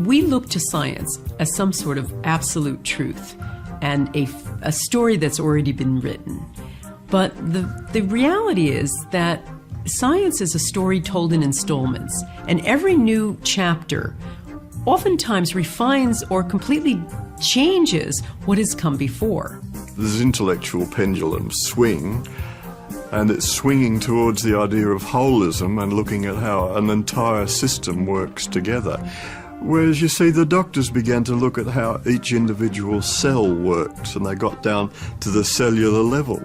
We look to science as some sort of absolute truth and a story that's already been written. But the reality is that science is a story told in installments, and every new chapter oftentimes refines or completely changes what has come before. This intellectual pendulum swing, and it's swinging towards the idea of holism and looking at how an entire system works together. Whereas you see the doctors began to look at how each individual cell works, and they got down to the cellular level.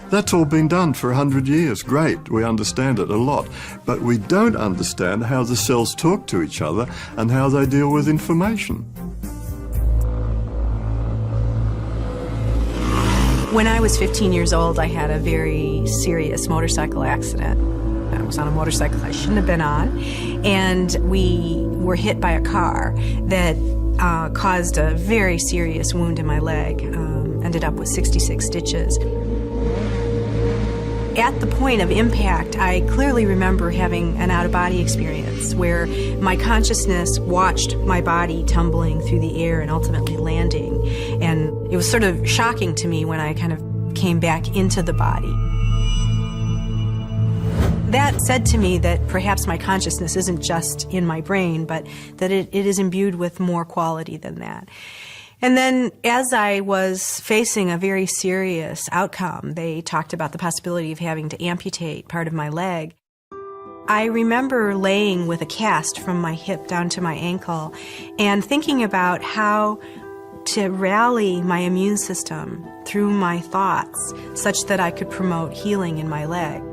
That's all been done for 100 years. Great, we understand it a lot. But we don't understand how the cells talk to each other and how they deal with information. When I was 15 years old, I had a very serious motorcycle accident. I was on a motorcycle I shouldn't have been on, and we were hit by a car that caused a very serious wound in my leg. Ended up with 66 stitches. At the point of impact, I clearly remember having an out-of-body experience where my consciousness watched my body tumbling through the air and ultimately landing. And it was sort of shocking to me when I kind of came back into the body. That said to me that perhaps my consciousness isn't just in my brain, but that it is imbued with more quality than that. And then as I was facing a very serious outcome, they talked about the possibility of having to amputate part of my leg. I remember laying with a cast from my hip down to my ankle and thinking about how to rally my immune system through my thoughts such that I could promote healing in my leg.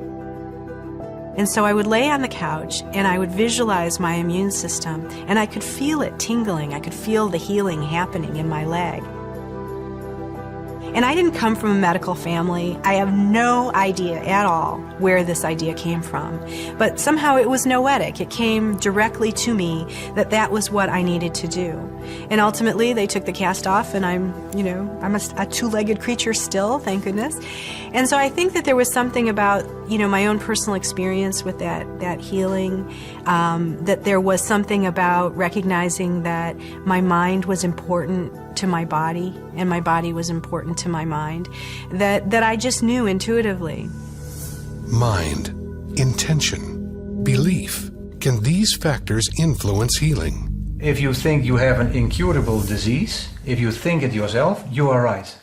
And so I would lay on the couch and I would visualize my immune system, and I could feel it tingling. I could feel the healing happening in my leg. And I didn't come from a medical family. I have no idea at all where this idea came from. But somehow it was noetic. It came directly to me that that was what I needed to do. And ultimately they took the cast off, and I'm a two-legged creature still, thank goodness. And so I think that there was something about, my own personal experience with that healing, that there was something about recognizing that my mind was important to my body, and my body was important to my mind, that I just knew intuitively. Mind, intention, belief. Can these factors influence healing? If you think you have an incurable disease, if you think it yourself, you are right.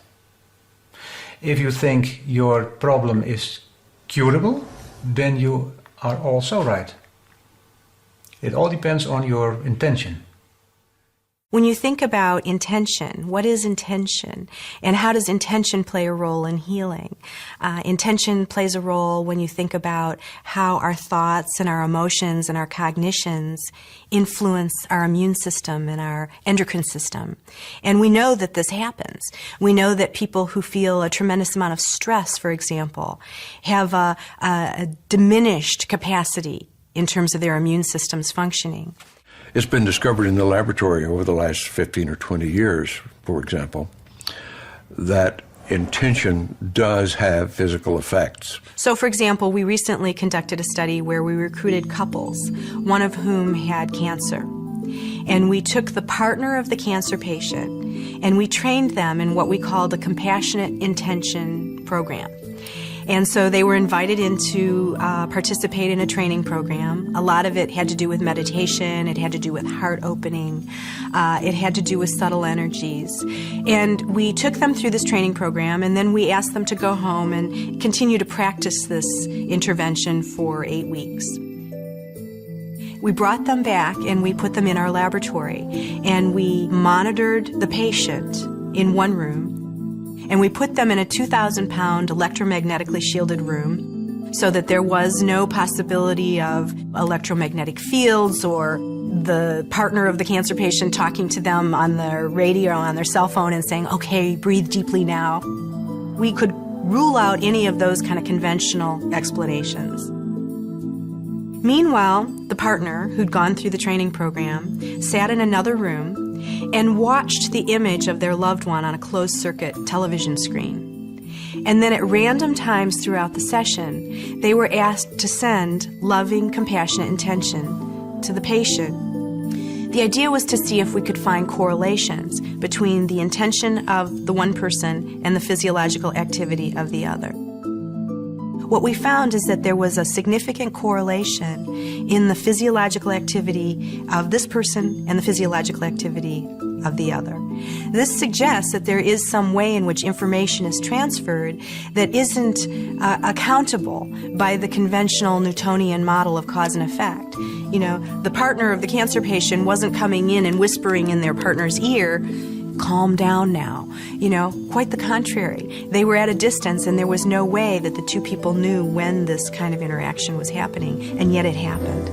If you think your problem is curable, then you are also right. It all depends on your intention. When you think about intention, what is intention? And how does intention play a role in healing? Intention plays a role when you think about how our thoughts and our emotions and our cognitions influence our immune system and our endocrine system. And we know that this happens. We know that people who feel a tremendous amount of stress, for example, have a diminished capacity in terms of their immune system's functioning. It's been discovered in the laboratory over the last 15 or 20 years, for example, that intention does have physical effects. So, for example, we recently conducted a study where we recruited couples, one of whom had cancer. And we took the partner of the cancer patient and we trained them in what we call the compassionate intention program. And so they were invited in to participate in a training program. A lot of it had to do with meditation. It had to do with heart opening. It had to do with subtle energies. And we took them through this training program, and then we asked them to go home and continue to practice this intervention for 8 weeks. We brought them back and we put them in our laboratory, and we monitored the patient in one room. And we put them in a 2,000-pound electromagnetically shielded room so that there was no possibility of electromagnetic fields or the partner of the cancer patient talking to them on their radio or on their cell phone and saying, okay, breathe deeply now. We could rule out any of those kind of conventional explanations. Meanwhile, the partner who'd gone through the training program sat in another room and watched the image of their loved one on a closed-circuit television screen. And then at random times throughout the session, they were asked to send loving, compassionate intention to the patient. The idea was to see if we could find correlations between the intention of the one person and the physiological activity of the other. What we found is that there was a significant correlation in the physiological activity of this person and the physiological activity of the other. This suggests that there is some way in which information is transferred that isn't accountable by the conventional Newtonian model of cause and effect. You know, the partner of the cancer patient wasn't coming in and whispering in their partner's ear, "Calm down now." You know, quite the contrary. They were at a distance and there was no way that the two people knew when this kind of interaction was happening, and yet it happened.